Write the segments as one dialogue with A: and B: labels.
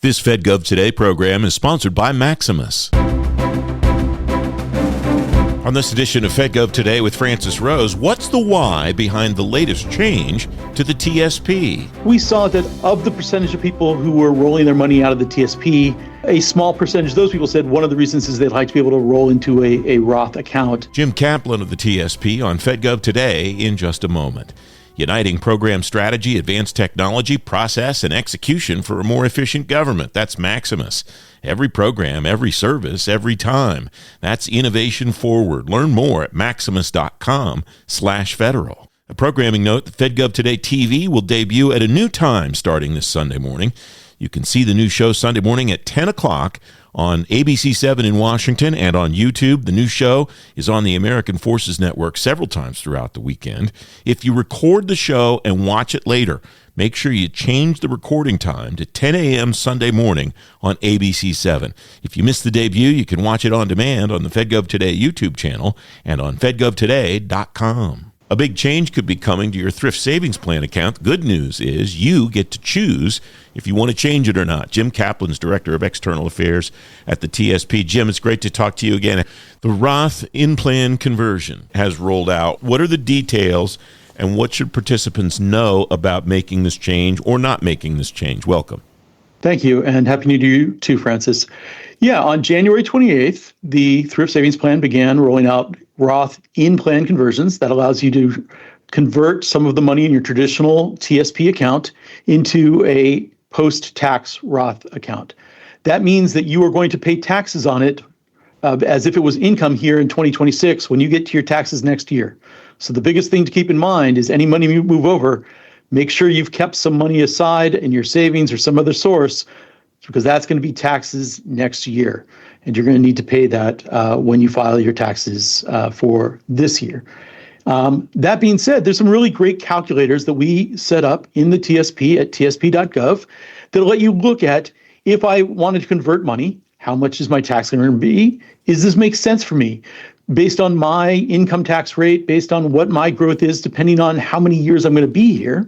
A: This FedGov Today program is sponsored by Maximus. On this edition of FedGov Today with Francis Rose, what's the why behind the latest change to the TSP?
B: We saw that of the percentage of people who were rolling their money out of the TSP, a small percentage of those people said one of the reasons is they'd like to be able to roll into a Roth account.
A: Jim Kaplan of the TSP on FedGov Today in just a moment. Uniting program strategy, advanced technology, process, and execution for a more efficient government. That's Maximus. Every program, every service, every time. That's innovation forward. Learn more at maximus.com/federal. A programming note, the FedGov Today TV will debut at a new time starting this Sunday morning. You can see the new show Sunday morning at 10 o'clock on ABC7 in Washington and on YouTube. The new show is on the American Forces Network several times throughout the weekend. If you record the show and watch it later, make sure you change the recording time to 10 a.m. Sunday morning on ABC7. If you missed the debut, you can watch it on demand on the FedGov Today YouTube channel and on fedgovtoday.com. A big change could be coming to your Thrift Savings Plan account. Good news is you get to choose if you want to change it or not. Jim Kaplan's Director of External Affairs at the TSP. Jim, it's great to talk to you again. The Roth in-plan conversion has rolled out. What are the details, and what should participants know about making this change or not making this change? Welcome.
B: Thank you, and Happy New Year to you too, Francis. Yeah, on January 28th, the Thrift Savings Plan began rolling out Roth in-plan conversions that allows you to convert some of the money in your traditional TSP account into a post-tax Roth account. That means that you are going to pay taxes on it as if it was income here in 2026 when you get to your taxes next year. So the biggest thing to keep in mind is any money you move over, make sure you've kept some money aside in your savings or some other source, because that's going to be taxes next year. And you're going to need to pay that when you file your taxes for this year. That being said, there's some really great calculators that we set up in the TSP at tsp.gov that'll let you look at, if I wanted to convert money, how much is my tax going to be? Does this make sense for me? Based on my income tax rate, based on what my growth is, depending on how many years I'm going to be here.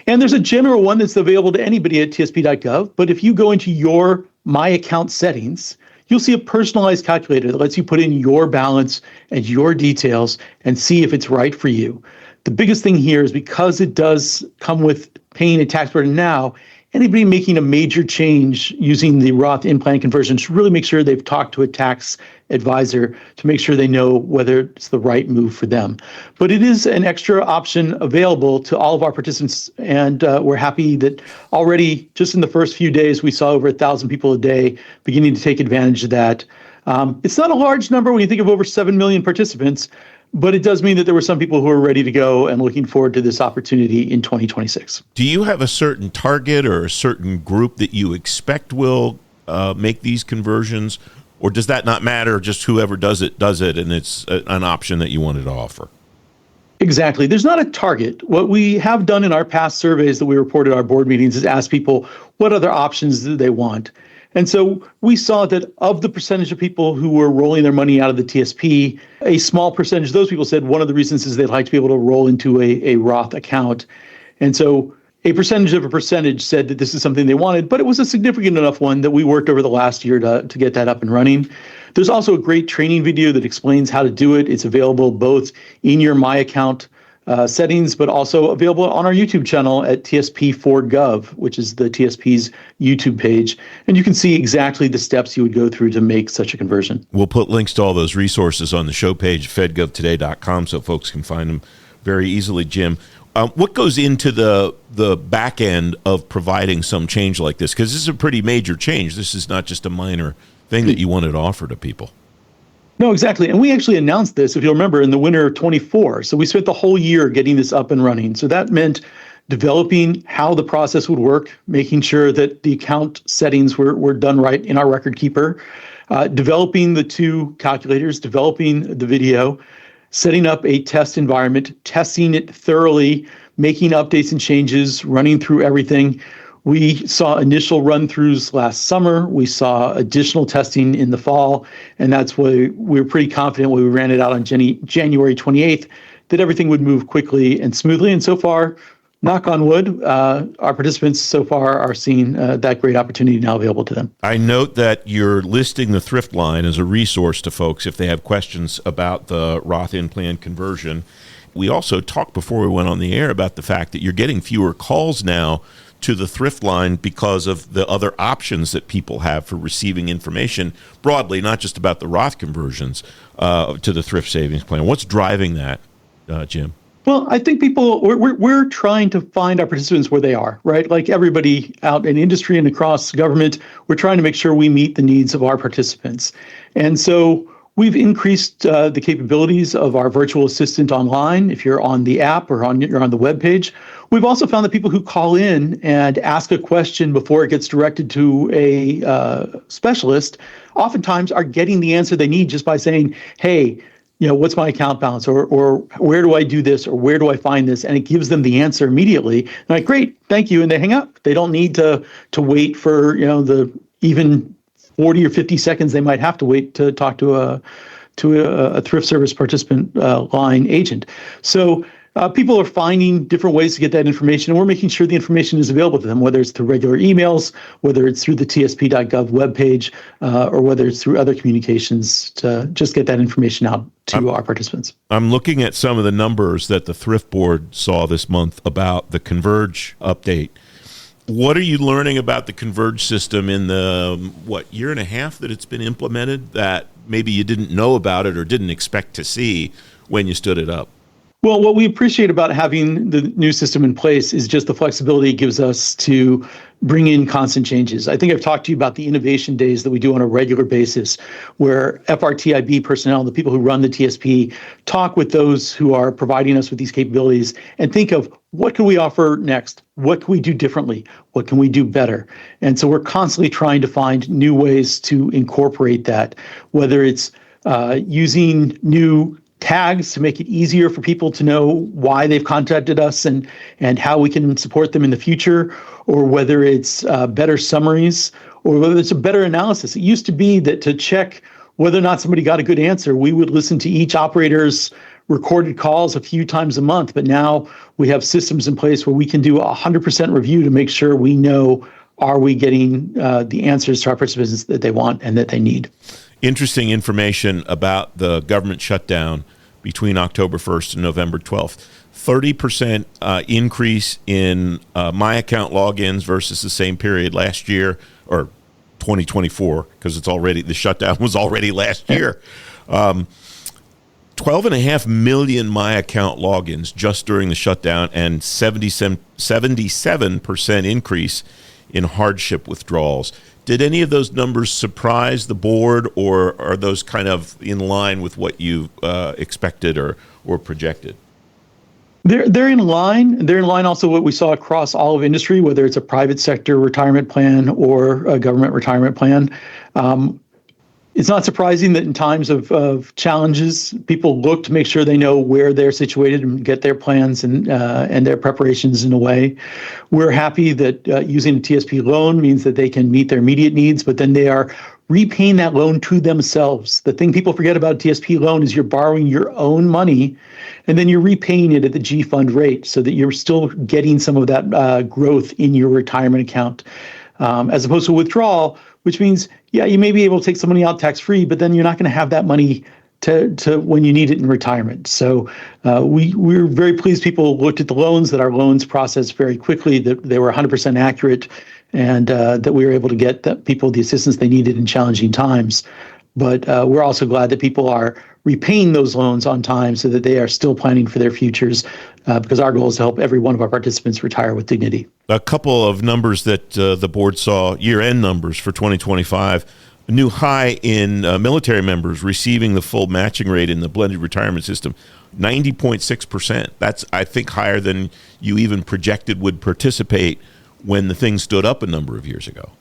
B: And there's a general one that's available to anybody at tsp.gov. But if you go into your My Account settings, you'll see a personalized calculator that lets you put in your balance and your details and see if it's right for you. The biggest thing here is because it does come with paying a tax burden now, anybody making a major change using the Roth in-plan conversion should really make sure they've talked to a tax advisor to make sure they know whether it's the right move for them. But it is an extra option available to all of our participants, and we're happy that already just in the first few days we saw over 1,000 people a day beginning to take advantage of that. It's not a large number when you think of over 7 million participants, but it does mean that there were some people who are ready to go and looking forward to this opportunity in 2026.
A: Do you have a certain target or a certain group that you expect will make these conversions, or does that not matter? Just whoever does it, and it's an option that you wanted to offer?
B: Exactly. There's not a target. What we have done in our past surveys that we report at our board meetings is ask people what other options do they want. And so we saw that of the percentage of people who were rolling their money out of the TSP, a small percentage of those people said one of the reasons is they'd like to be able to roll into a Roth account. And so a percentage of a percentage said that this is something they wanted, but it was a significant enough one that we worked over the last year to get that up and running. There's also a great training video that explains how to do it. It's available both in your My Account settings, but also available on our YouTube channel at TSP4Gov, which is the TSP's YouTube page. And you can see exactly the steps you would go through to make such a conversion.
A: We'll put links to all those resources on the show page, fedgovtoday.com, so folks can find them very easily. Jim, what goes into the back end of providing some change like this? Because this is a pretty major change. This is not just a minor thing that you wanted to offer to people.
B: No, exactly. And we actually announced this, if you'll remember, in the winter of 24. So we spent the whole year getting this up and running. So that meant developing how the process would work, making sure that the account settings were done right in our record keeper, developing the two calculators, developing the video, setting up a test environment, testing it thoroughly, making updates and changes, running through everything. We saw initial run-throughs last summer. We saw additional testing in the fall, and that's why we were pretty confident when we ran it out on January 28th that everything would move quickly and smoothly. And so far, knock on wood, our participants so far are seeing that great opportunity now available to them.
A: I note that you're listing the Thrift line as a resource to folks if they have questions about the Roth in-plan conversion. We also talked before we went on the air about the fact that you're getting fewer calls now to the Thrift line because of the other options that people have for receiving information broadly, not just about the Roth conversions to the Thrift Savings Plan. What's driving that, Jim?
B: Well, I think we're trying to find our participants where they are, right? Like everybody out in industry and across government, we're trying to make sure we meet the needs of our participants. And so we've increased the capabilities of our virtual assistant online. If you're on the app or you're on the web page, we've also found that people who call in and ask a question before it gets directed to a specialist, oftentimes are getting the answer they need just by saying, "Hey, what's my account balance, or where do I do this, or where do I find this?" And it gives them the answer immediately. They're like, "Great, thank you," and they hang up. They don't need to wait for the even 40 or 50 seconds they might have to wait to talk to a thrift service participant line agent. So people are finding different ways to get that information, and we're making sure the information is available to them, whether it's through regular emails, whether it's through the TSP.gov webpage, or whether it's through other communications to just get that information out to our participants.
A: I'm looking at some of the numbers that the Thrift Board saw this month about the Converge update. What are you learning about the Converge system in the, year and a half that it's been implemented that maybe you didn't know about it or didn't expect to see when you stood it up?
B: Well, what we appreciate about having the new system in place is just the flexibility it gives us to bring in constant changes. I think I've talked to you about the innovation days that we do on a regular basis, where FRTIB personnel, the people who run the TSP, talk with those who are providing us with these capabilities and think of what can we offer next? What can we do differently? What can we do better? And so we're constantly trying to find new ways to incorporate that, whether it's using new tags to make it easier for people to know why they've contacted us and how we can support them in the future, or whether it's better summaries, or whether it's a better analysis. It used to be that to check whether or not somebody got a good answer, we would listen to each operator's recorded calls a few times a month. But now we have systems in place where we can do a 100% review to make sure we know, are we getting the answers to our participants that they want and that they need.
A: Interesting information about the government shutdown between October 1st and November 12th. 30% increase in My Account logins versus the same period last year, or 2024, because the shutdown was already last year. 12.5 million My Account logins just during the shutdown, and 77% increase in hardship withdrawals. Did any of those numbers surprise the board, or are those kind of in line with what you expected or projected?
B: They're in line. They're in line also what we saw across all of industry, whether it's a private sector retirement plan or a government retirement plan. It's not surprising that in times of challenges, people look to make sure they know where they're situated and get their plans and their preparations in a way. We're happy that using a TSP loan means that they can meet their immediate needs, but then they are repaying that loan to themselves. The thing people forget about a TSP loan is you're borrowing your own money, and then you're repaying it at the G fund rate so that you're still getting some of that growth in your retirement account, as opposed to withdrawal, which means, yeah, you may be able to take some money out tax-free, but then you're not going to have that money to when you need it in retirement. So we're very pleased people looked at the loans, that our loans processed very quickly, that they were 100% accurate, and that we were able to get people the assistance they needed in challenging times. But we're also glad that people are repaying those loans on time so that they are still planning for their futures, because our goal is to help every one of our participants retire with dignity.
A: A couple of numbers that the board saw, year-end numbers for 2025, a new high in military members receiving the full matching rate in the blended retirement system, 90.6%. That's, I think, higher than you even projected would participate when the thing stood up a number of years ago.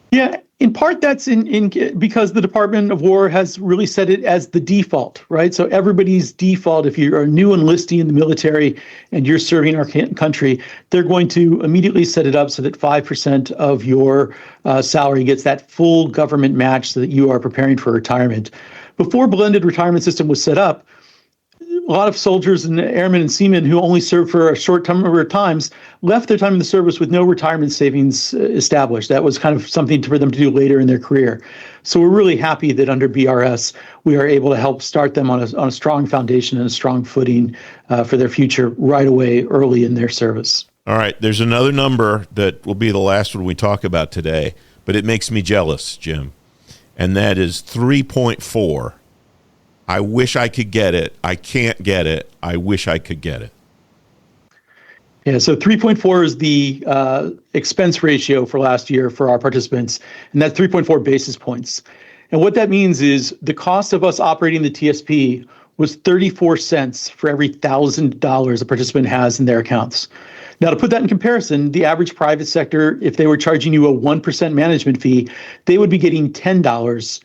B: Yeah, in part that's in because the Department of War has really set it as the default, right? So everybody's default, if you're a new enlistee in the military and you're serving our country, they're going to immediately set it up so that 5% of your salary gets that full government match so that you are preparing for retirement. Before blended retirement system was set up, a lot of soldiers and airmen and seamen who only served for a short number of times left their time in the service with no retirement savings established. That was kind of something for them to do later in their career. So we're really happy that under BRS, we are able to help start them on a strong foundation and a strong footing for their future right away, early in their service.
A: All right, there's another number that will be the last one we talk about today, but it makes me jealous, Jim, and that is 3.4. I wish I could get it. I can't get it. I wish I could get it.
B: Yeah, so 3.4 is the expense ratio for last year for our participants, and that's 3.4 basis points. And what that means is the cost of us operating the TSP was 34 cents for every $1,000 a participant has in their accounts. Now, to put that in comparison, the average private sector, if they were charging you a 1% management fee, they would be getting $10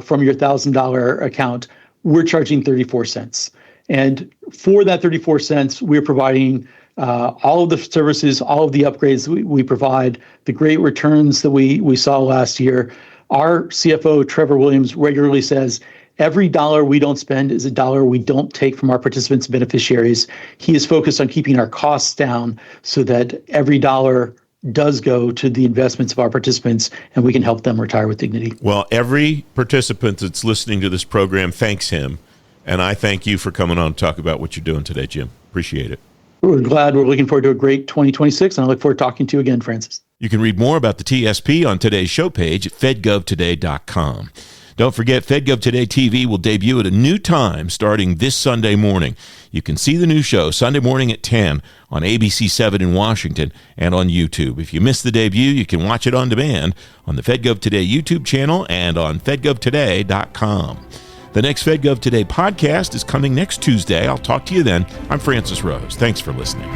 B: from your $1,000 account. We're charging 34 cents. And for that 34 cents, we're providing all of the services, all of the upgrades we provide, the great returns that we saw last year. Our CFO, Trevor Williams, regularly says, every dollar we don't spend is a dollar we don't take from our participants and beneficiaries. He is focused on keeping our costs down so that every dollar does go to the investments of our participants and we can help them retire with dignity.
A: Well, every participant that's listening to this program thanks him, and I thank you for coming on to talk about what you're doing today, Jim. Appreciate it.
B: We're glad. We're looking forward to a great 2026, and I look forward to talking to you again, Francis.
A: You can read more about the TSP on today's show page at fedgovtoday.com. Don't forget, FedGov Today TV will debut at a new time starting this Sunday morning. You can see the new show Sunday morning at 10 on ABC 7 in Washington and on YouTube. If you missed the debut, you can watch it on demand on the FedGov Today YouTube channel and on fedgovtoday.com. The next FedGov Today podcast is coming next Tuesday. I'll talk to you then. I'm Francis Rose. Thanks for listening.